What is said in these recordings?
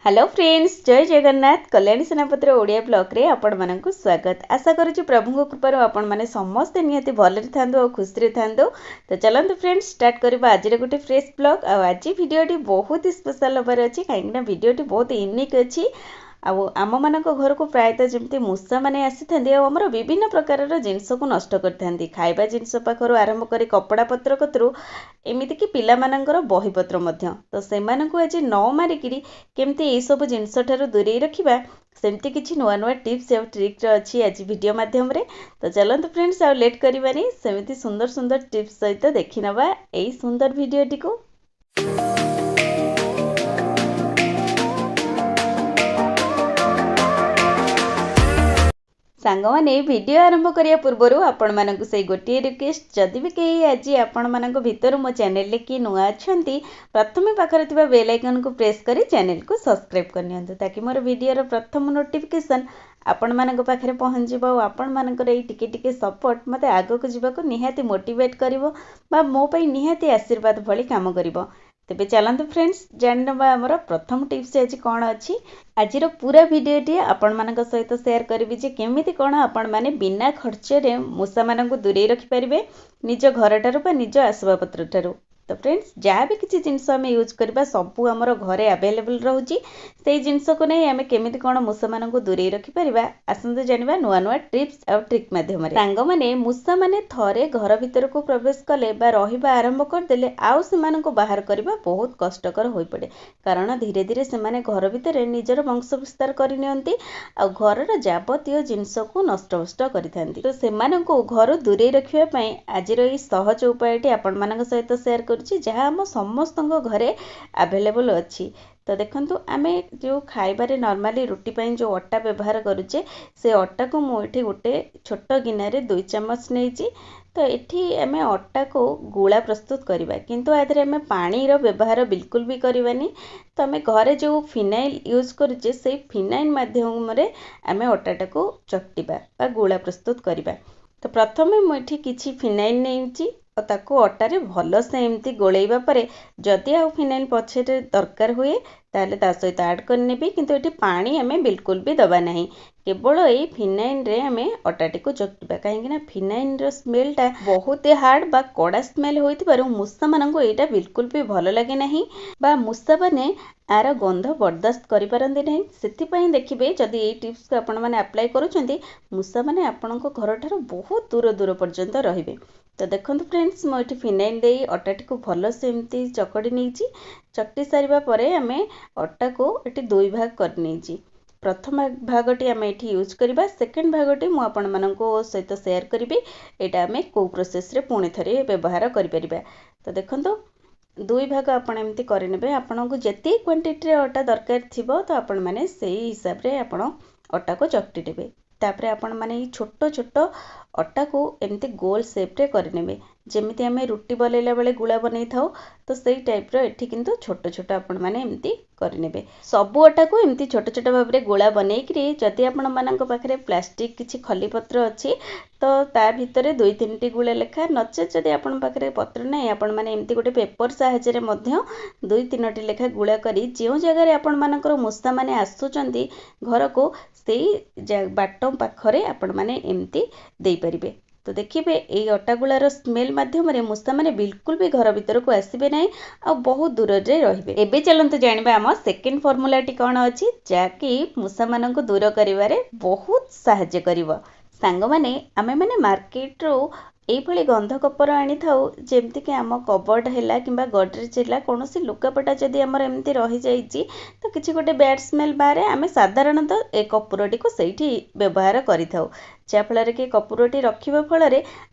Hello friends, जय Jagannath. Kalyani सेनापतिर Odia blog रे आपण मानकु स्वागत। आशा करूची प्रभु कृपार आपण माने समस्त नियति भलरे थांदो और खुशी रे थांदो। तो चलंतु फ्रेंड्स, स्टार्ट करबा आज रे गोटे फ्रेश ब्लॉग। आ आज वीडियोटी बहुत ही स्पेशल होबार अछि, काहेकि वीडियोटी बहुत यूनिक अछि। आम मान घर को प्रायतः जमती मूषा मैंने आसी था आमर विभिन्न प्रकार जिनस को नष्ट कर खाइबा जिनस पाखर आरंभ कर कपड़ा पत्र कतरू एमती कि पिला मानकर बही पत्र तो से आज न मारिक केमती यह सब जिनस ठारू दूरे रखा सेमती किसी नुआ नुआ टिप्स और ट्रिक्स अच्छी आज वीडियो माध्यम रे। तो चलते फ्रेंड्स आ लेट करवानी सेमती सुंदर सुंदर टिप्स सहित देखी नवा यही सुंदर वीडियोटी को। सांगमाने वीडियो आरंभ करिया पूर्वर आपण मानकु से गोटे रिक्वेस्ट, जदि भी कहीं आज आपण मानक भितर मो चैनल की नुआ अच्छी प्रथम पाखरे थिबा बेल आइकन को प्रेस करी चैनल को सब्सक्राइब करनियंतु, ताकि मोर वीडियो प्रथम नोटिफिकेशन आपण मानक पाखरे पहुंच जिवो। आपण मानकर एई टिके टिके सपोर्ट मते आगो को जीवा को निहाती मोटिवेट करिवो बा मो पई निहाती आशीर्वाद भली काम करिवो। तेबे चलंतु फ्रेंड्स जानवा हमर प्रथम टिप्स आज कौन अच्छी। आज पूरा वीडियोटी आपण मानक सहित शेयर करी जे केमिति कौन आपण माने बिना खर्च रे मूषा मानक दूरे रखि परिबे निज घर ठारू बा निज आसवा पत्र ठारू। तो फ्रेंड्स जहाँ भी किसी जिनस आम यूज करबा सबू आमर घरे अवेलेबल रोची, से जिनस को नहीं आम केमिति कौन मूषा मानक दूरे रखि परिबा आसंतु जानिबा नुआ नुआ टिप्स और ट्रिक माध्यम रे। सांग माने मूषा माने थरे घर भीतर को प्रवेश कले बा रहिबा आरंभ कर देले आउ से मानक बाहर करबा बहुत कष्टकर होई पड़े, कारण धीरे धीरे से माने घर भीतर निजर वंश विस्तार करि नियंती आ घरर जाबतीय जिनस को नष्ट करिथांती। तो से मानक घर दूरे रखिबा पई आजिर ई सहज उपायटी आपण मानक सहित शेयर जहाँ आम समस्त घरे अवेलेबल अच्छी। तो देखंतु आमे जो खाइबारे नॉर्मली रुटी पाई जो अटा व्यवहार करुचे से अटा को मुझे गोटे छोट गिनारे 2 चम्मच नहीं। तो ये आम अटा को गुला प्रस्तुत करवा, किंतु आधे आम पानी रो व्यवहार बिल्कुल भी करवानी। तो आम घरे जो फिनाइल यूज करुचे से फिनाइल माध्यम रे आम अटाटा को चकटिबा गुला प्रस्तुत करवा। तो प्रथमे मुझे किसी फिनाइल नहीं और ताको अटारे भल से एमती गोलेबा परे जदि आ फिनाइल पछे दरकार हुए ताले ता सहित ऐड करने भी, किंतु एटी पानी आमे बिल्कुल भी दबा नहीं। केवल ये फिनाइल रे आमे अटाटी को चकटिबा, कहीं ना फिनाइल रो स्मेलटा बहुत हार्ड बा कड़ा स्मेल होइतिबारु मूषा मानंको एटा बिल्कुल भी भल लागे नहीं बा मूषा माने आर गंध बर्दाश्त करि पारंदी नहीं। सेति पई देखिबे जदि ए टिप्स को आपण माने अप्लाई करूचंती मूषा माने आपणको घर ठारो बहुत दूर दूर पर्यंत रहिबे। तो देखंतु फ्रेंड्स मो एठी फिनाइल देई अटाटी को भल से एमती चकड़ी नैची। चकटी सारिबा परे आमे अटा को एठी 2 भाग कर नैची। प्रथम भागटी आमे एठी यूज करबा, सेकंड भागटी मु आपण मानको सहित शेयर करबी एटा आमे को प्रोसेस रे पुणी थरे व्यवहार करि परिबा। तो देखंतु 2 भाग आपण एमती करि नेबे। आपनको जति क्वांटिटी रे अटा दरकार थिबो तो आपण माने सेही हिसाब रे आपण अटा को चकटी देबे। तापरे आपण माने छोट छोट अटा को एमती गोल शेप रे कर नेबे, जेमिति आमे रुटी बलेला बेले गुला बनै थाओ। तो सेही टाइप रो एठी किंतु छोट छोट आपण माने एमती कर नेबे। सबु अटा को एमती छोट छोट भाव रे गोला बनै करी जदि आपण मानक पाखरे प्लास्टिक किछि खली पत्र अछि तो ता भितरे 2-3टी गुला लेखा, नचे जदि आपण पाखरे पत्र नै आपण माने एमती गोटे पेपर साहाय्य रे मध्य 2-3टी लेखा गुला करी जो जगह रे आपण मानकर मूषा माने आसुचंती घर को सेही बाटम पाखरे आपण माने एमती देई परिबे। तो देखिए ये अटा गुलार स्मेल माध्यम रे मूषा माने बिल्कुल भी घर भीतर को आसीबे नहीं आ बहुत दूर रे रहिबे। एबे चलंतु जानिबा हम सेकंड फार्मूलाटी कोन अछि जाकी मूषा मानन को दूर करिवारे बहुत सहाय्य करिवो। सांग माने आमे माने मार्केट रो एभली गंध कपर आनी थाउ, जेमती कि आम कबर्ड हैला किंबा गडरेज हैला कोनोसी लुगापटा जदि हमर एमती रहि जाईची तो किछि गोटे बैड स्मेल बारे आमे साधारणतः ए कपूरटी को सेठी व्यवहार करि थाउ, जाफल कि कपूरटी रखिबा फल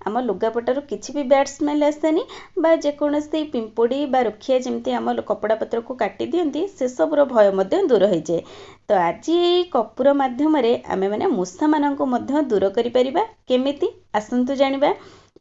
आम लुगापटार किसी भी बैड स्मेल आसेनी बा जेकोसी पिंपुड़ी बा रुखिया जमती आम कपड़ा पत्र को काटी दियंती से सबुर भय मध्य दूर हो जाए। तो आज ये कपूर माध्यम आमे माने मूषा माननको मध्य दूर करि परिबा केमिति आसंतु जानिबा।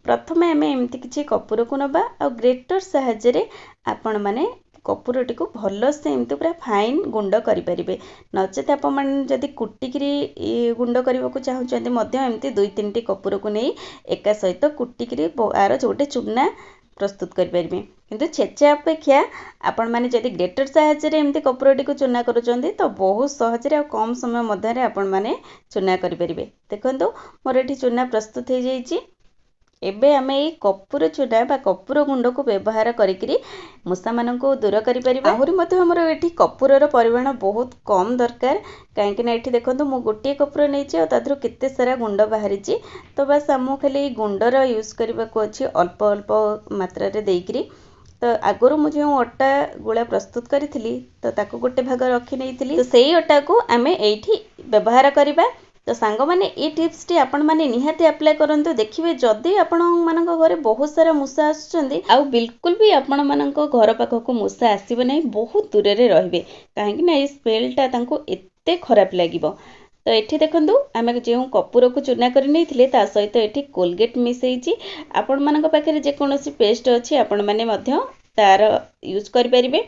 प्रथमे आमे एमती किछि कपूर को नबा आ ग्रेटर साहाय्य रे आपण माने कपूरटी को भल से एमती पूरा फाइन गुंड करि परिबे। नचेत आप मन जदि कुटिकरी गुंड करबा को चाहुचंती मध्य एमती 2-3टी कपूर को नै एका सहित कुटिकरी आर जोटे चूना प्रस्तुत करि परिबे। କିନ୍ତୁ ଛେଚା ଅପେକ୍ଷା ଆପଣମାନେ ଯଦି ଗ୍ରେଟର ସାହାଯ୍ୟରେ ଏମିତି କପୁରଟିକୁ ଚୂନା କରୁଛନ୍ତି ତ ବହୁତ ସହଜରେ ଆଉ କମ୍ ସମୟ ମଧ୍ୟରେ ଆପଣମାନେ ଚୂନା କରିପାରିବେ। ଦେଖନ୍ତୁ ମୋର ଏଠି ଚୂନା ପ୍ରସ୍ତୁତ ହେଇଯାଇଛି। ଏବେ ଆମେ ଏଇ କପୁର ଚୂନା ବା କପୁର ଗୁଣ୍ଡକୁ ବ୍ୟବହାର କରିକିରି ମୂଷାମାନଙ୍କୁ ଦୂର କରିପାରିବା। ଆହୁରି ମଧ୍ୟ ଆମର ଏଠି କପୁରର ପରିମାଣ ବହୁତ କମ୍ ଦରକାର, କାହିଁକି ନା ଏଠି ଦେଖନ୍ତୁ ମୁଁ ଗୋଟିଏ କପୁର ନେଇଛି ଆଉ ତା ଦେହରୁ କେତେ ସାରା ଗୁଣ୍ଡ ବାହାରିଛି। ତ ବାସ୍ ଆମକୁ ଖାଲି ଏଇ ଗୁଣ୍ଡର ୟୁଜ୍ କରିବାକୁ ଅଛି ଅଳ୍ପ ଅଳ୍ପ ମାତ୍ରାରେ ଦେଇକିରି। ତ ଆଗରୁ ମୁଁ ଯେଉଁ ଅଟା ଗୁଳା ପ୍ରସ୍ତୁତ କରିଥିଲି ତ ତାକୁ ଗୋଟେ ଭାଗ ରଖି ନେଇଥିଲି, ତ ସେଇ ଅଟାକୁ ଆମେ ଏଇଠି ବ୍ୟବହାର କରିବା। ତ ସାଙ୍ଗମାନେ ଏଇ ଟିପ୍ସଟି ଆପଣମାନେ ନିହାତି ଆପ୍ଲାଏ କରନ୍ତୁ। ଦେଖିବେ ଯଦି ଆପଣମାନଙ୍କ ଘରେ ବହୁତ ସାରା ମୂଷା ଆସୁଛନ୍ତି ଆଉ ବିଲକୁଲ ବି ଆପଣମାନଙ୍କ ଘର ପାଖକୁ ମୂଷା ଆସିବ ନାହିଁ, ବହୁତ ଦୂରରେ ରହିବେ, କାହିଁକି ନା ଏଇ ସ୍ମେଲଟା ତାଙ୍କୁ ଏତେ ଖରାପ ଲାଗିବ। ତ ଏଠି ଦେଖନ୍ତୁ ଆମେ ଯେଉଁ କପୁରକୁ ଚୂନା କରି ନେଇଥିଲେ ତା ସହିତ ଏଠି କୋଲଗେଟ୍ ମିଶେଇଛି। ଆପଣମାନଙ୍କ ପାଖରେ ଯେକୌଣସି ପେଷ୍ଟ ଅଛି ଆପଣମାନେ ମଧ୍ୟ ତାର ୟୁଜ୍ କରିପାରିବେ।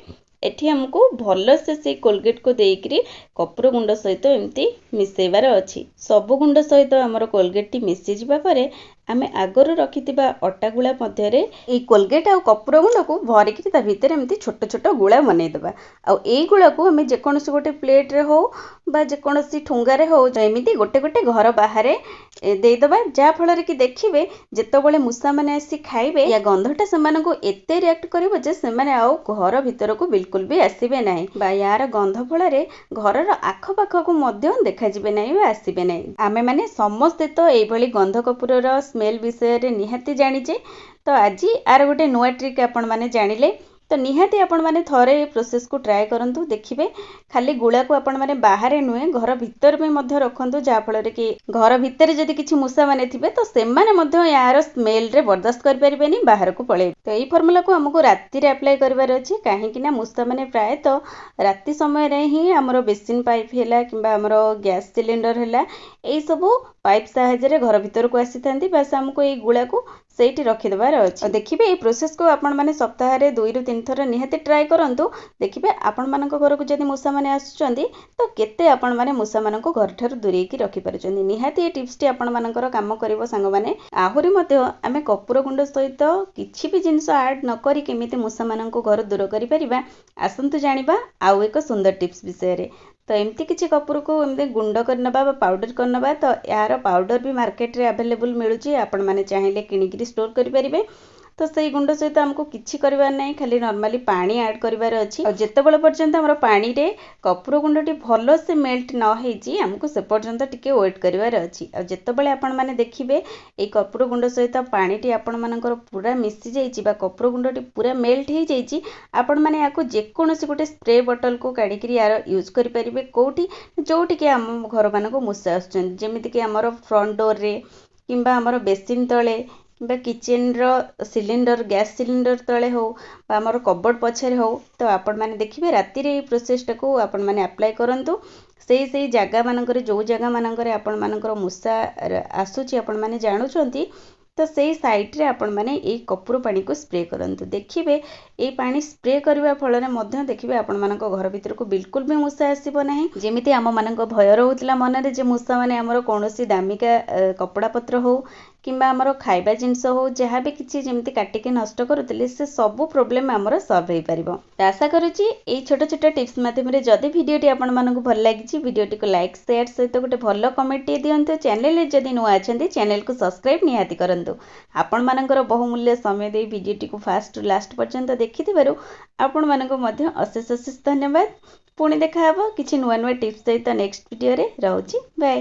ଏଠି ଆମକୁ ଭଲସେ ସେଇ କୋଲଗେଟ୍କୁ ଦେଇକିରି କପୁର ଗୁଣ୍ଡ ସହିତ ଏମିତି ମିଶେଇବାର ଅଛି। ସବୁ ଗୁଣ୍ଡ ସହିତ ଆମର କୋଲଗେଟ୍ଟି ମିଶିଯିବା ପରେ ଆମେ ଆଗରୁ ରଖିଥିବା ଅଟା ଗୁଳା ମଧ୍ୟରେ ଏଇ କୋଲଗେଟ୍ ଆଉ କପୁର ଗୁଣ୍ଡକୁ ଭରିକିରି ତା ଭିତରେ ଏମିତି ଛୋଟ ଛୋଟ ଗୁଳା ବନେଇଦେବା। ଆଉ ଏଇ ଗୁଳାକୁ ଆମେ ଯେକୌଣସି ଗୋଟେ ପ୍ଲେଟ୍ରେ ହଉ ବା ଯେକୌଣସି ଠୁଙ୍ଗାରେ ହଉ ଏମିତି ଗୋଟେ ଗୋଟେ ଘର ବାହାରେ ଦେଇଦେବା, ଯାହାଫଳରେ କି ଦେଖିବେ ଯେତେବେଳେ ମୂଷାମାନେ ଆସି ଖାଇବେ ୟା ଗନ୍ଧଟା ସେମାନଙ୍କୁ ଏତେ ରିଆକ୍ଟ କରିବ ଯେ ସେମାନେ ଆଉ ଘର ଭିତରକୁ ବିଲକୁଲ ବି ଆସିବେ ନାହିଁ, ବା ୟାର ଗନ୍ଧ ଫଳରେ ଘରର ଆଖପାଖକୁ ମଧ୍ୟ ଦେଖାଯିବେ ନାହିଁ ବା ଆସିବେ ନାହିଁ। ଆମେମାନେ ସମସ୍ତେ ତ ଏଇଭଳି ଗନ୍ଧ କପୁରର ସ୍ମେଲ୍ ବିଷୟରେ ନିହାତି ଜାଣିଛେ। ତ ଆଜି ଆର ଗୋଟେ ନୂଆ ଟ୍ରିକ୍ ଆପଣମାନେ ଜାଣିଲେ। ତ ନିହାତି ଆପଣମାନେ ଥରେ ଏ ପ୍ରୋସେସକୁ ଟ୍ରାଏ କରନ୍ତୁ। ଦେଖିବେ ଖାଲି ଗୁଳାକୁ ଆପଣମାନେ ବାହାରେ ନୁହେଁ ଘର ଭିତରେ ବି ମଧ୍ୟ ରଖନ୍ତୁ, ଯାହାଫଳରେ କି ଘର ଭିତରେ ଯଦି କିଛି ମୂଷାମାନେ ଥିବେ ତ ସେମାନେ ମଧ୍ୟ ୟାର ସ୍ମେଲରେ ବରଦାସ୍ତ କରିପାରିବେନି, ବାହାରକୁ ପଳେଇବେ। ତ ଏଇ ଫର୍ମୁଲାକୁ ଆମକୁ ରାତିରେ ଆପ୍ଲାଏ କରିବାର ଅଛି, କାହିଁକି ନା ମୂଷାମାନେ ପ୍ରାୟତଃ ରାତି ସମୟରେ ହିଁ ଆମର ବେସିନ୍ ପାଇପ୍ ହେଲା କିମ୍ବା ଆମର ଗ୍ୟାସ୍ ସିଲିଣ୍ଡର ହେଲା ଏଇସବୁ ପାଇପ୍ ସାହାଯ୍ୟରେ ଘର ଭିତରକୁ ଆସିଥାନ୍ତି। ବାସ୍ ଆମକୁ ଏଇ ଗୁଳାକୁ ସେଇଠି ରଖିଦେବାର ଅଛି। ଆଉ ଦେଖିବେ ଏଇ ପ୍ରୋସେସକୁ ଆପଣମାନେ ସପ୍ତାହରେ 2 ରୁ 3 ଥର ନିହାତି ଟ୍ରାଏ କରନ୍ତୁ। ଦେଖିବେ ଆପଣମାନଙ୍କ ଘରକୁ ଯଦି ମୂଷାମାନେ ଆସୁଛନ୍ତି ତ କେତେ ଆପଣମାନେ ମୂଷାମାନଙ୍କୁ ଘରଠାରୁ ଦୂରେଇକି ରଖିପାରୁଛନ୍ତି। ନିହାତି ଏ ଟିପ୍ସଟି ଆପଣମାନଙ୍କର କାମ କରିବ ସାଙ୍ଗମାନେ। ଆହୁରି ମଧ୍ୟ ଆମେ କପୁର ଗୁଣ୍ଡ ସହିତ କିଛି ବି ଜିନିଷ ଆଡ୍ ନ କରି କେମିତି ମୂଷାମାନଙ୍କୁ ଘରୁ ଦୂର କରିପାରିବା, ଆସନ୍ତୁ ଜାଣିବା ଆଉ ଏକ ସୁନ୍ଦର ଟିପ୍ସ ବିଷୟରେ। ତ ଏମିତି କିଛି କପୁରକୁ ଏମିତି ଗୁଣ୍ଡ କରିନେବା ବା ପାଉଡର କରିନେବା। ତ ଏହାର ପାଉଡର ବି ମାର୍କେଟରେ ଆଭେଲେବୁଲ୍ ମିଳୁଛି, ଆପଣମାନେ ଚାହିଁଲେ କିଣିକିରି ଷ୍ଟୋର କରିପାରିବେ। ତ ସେଇ ଗୁଣ୍ଡ ସହିତ ଆମକୁ କିଛି କରିବାର ନାହିଁ, ଖାଲି ନର୍ମାଲି ପାଣି ଆଡ୍ କରିବାର ଅଛି। ଆଉ ଯେତେବେଳେ ପର୍ଯ୍ୟନ୍ତ ଆମର ପାଣିରେ କପୁର ଗୁଣ୍ଡଟି ଭଲସେ ମେଲ୍ଟ ନ ହେଇଛି ଆମକୁ ସେ ପର୍ଯ୍ୟନ୍ତ ଟିକେ ୱେଟ୍ କରିବାର ଅଛି। ଆଉ ଯେତେବେଳେ ଆପଣମାନେ ଦେଖିବେ ଏଇ କପୁର ଗୁଣ୍ଡ ସହିତ ପାଣିଟି ଆପଣମାନଙ୍କର ପୁରା ମିଶି ଯାଇଛି ବା କପୁର ଗୁଣ୍ଡଟି ପୁରା ମେଲ୍ଟ ହେଇଯାଇଛି, ଆପଣମାନେ ୟାକୁ ଯେକୌଣସି ଗୋଟେ ସ୍ପ୍ରେ ବଟଲକୁ କାଢ଼ିକିରି ୟାର ୟୁଜ୍ କରିପାରିବେ। କେଉଁଠି ଯେଉଁଠିକି ଆମ ଘରମାନଙ୍କୁ ମୂଷା ଆସୁଛନ୍ତି, ଯେମିତିକି ଆମର ଫ୍ରଣ୍ଟ ଡୋରରେ କିମ୍ବା ଆମର ବେସିନ୍ ତଳେ କିମ୍ବା କିଚେନର ସିଲିଣ୍ଡର ଗ୍ୟାସ୍ ସିଲିଣ୍ଡର ତଳେ ହଉ ବା ଆମର କବୋର୍ଡ଼ ପଛରେ ହଉ, ତ ଆପଣମାନେ ଦେଖିବେ ରାତିରେ ଏଇ ପ୍ରୋସେସଟାକୁ ଆପଣମାନେ ଆପ୍ଲାଏ କରନ୍ତୁ। ସେଇ ଜାଗାମାନଙ୍କରେ ଯେଉଁ ଜାଗାମାନଙ୍କରେ ଆପଣମାନଙ୍କର ମୂଷା ଆସୁଛି ଆପଣମାନେ ଜାଣୁଛନ୍ତି, ତ ସେଇ ସାଇଟ୍ରେ ଆପଣମାନେ ଏଇ କପୁର ପାଣିକୁ ସ୍ପ୍ରେ କରନ୍ତୁ। ଦେଖିବେ ଏଇ ପାଣି ସ୍ପ୍ରେ କରିବା ଫଳରେ ମଧ୍ୟ ଦେଖିବେ ଆପଣମାନଙ୍କ ଘର ଭିତରକୁ ବିଲକୁଲ ବି ମୂଷା ଆସିବ ନାହିଁ। ଯେମିତି ଆମମାନଙ୍କ ଭୟ ରହୁଥିଲା ମନରେ ଯେ ମୂଷାମାନେ ଆମର କୌଣସି ଦାମିକା କପଡ଼ା ପତ୍ର ହଉ କିମ୍ବା ଆମର ଖାଇବା ଜିନିଷ ହଉ ଯାହା ବି କିଛି ଯେମିତି କାଟିକି ନଷ୍ଟ କରୁଥିଲେ, ସେ ସବୁ ପ୍ରୋବ୍ଲେମ୍ ଆମର ସଲ୍ଭ ହେଇପାରିବ। ତ ଆଶା କରୁଛି ଏଇ ଛୋଟ ଛୋଟ ଟିପ୍ସ ମାଧ୍ୟମରେ ଯଦି ଭିଡ଼ିଓଟି ଆପଣମାନଙ୍କୁ ଭଲ ଲାଗିଛି, ଭିଡ଼ିଓଟିକୁ ଲାଇକ୍ ସେୟାର ସହିତ ଗୋଟେ ଭଲ କମେଣ୍ଟଟିଏ ଦିଅନ୍ତୁ। ଚ୍ୟାନେଲରେ ଯଦି ନୂଆ ଅଛନ୍ତି ଚ୍ୟାନେଲକୁ ସବସ୍କ୍ରାଇବ୍ ନିହାତି କରନ୍ତୁ। ଆପଣମାନଙ୍କର ବହୁମୂଲ୍ୟ ସମୟ ଦେଇ ଭିଡ଼ିଓଟିକୁ ଫାଷ୍ଟରୁ ଲାଷ୍ଟ ପର୍ଯ୍ୟନ୍ତ ଦେଖିଥିବାରୁ ଆପଣମାନଙ୍କୁ ମଧ୍ୟ ଅଶେଷ ଅଶେଷ ଧନ୍ୟବାଦ। ପୁଣି ଦେଖା ହେବ କିଛି ନୂଆ ନୂଆ ଟିପ୍ସ ସହିତ ନେକ୍ସଟ ଭିଡ଼ିଓରେ। ରହୁଛି, ବାଏ।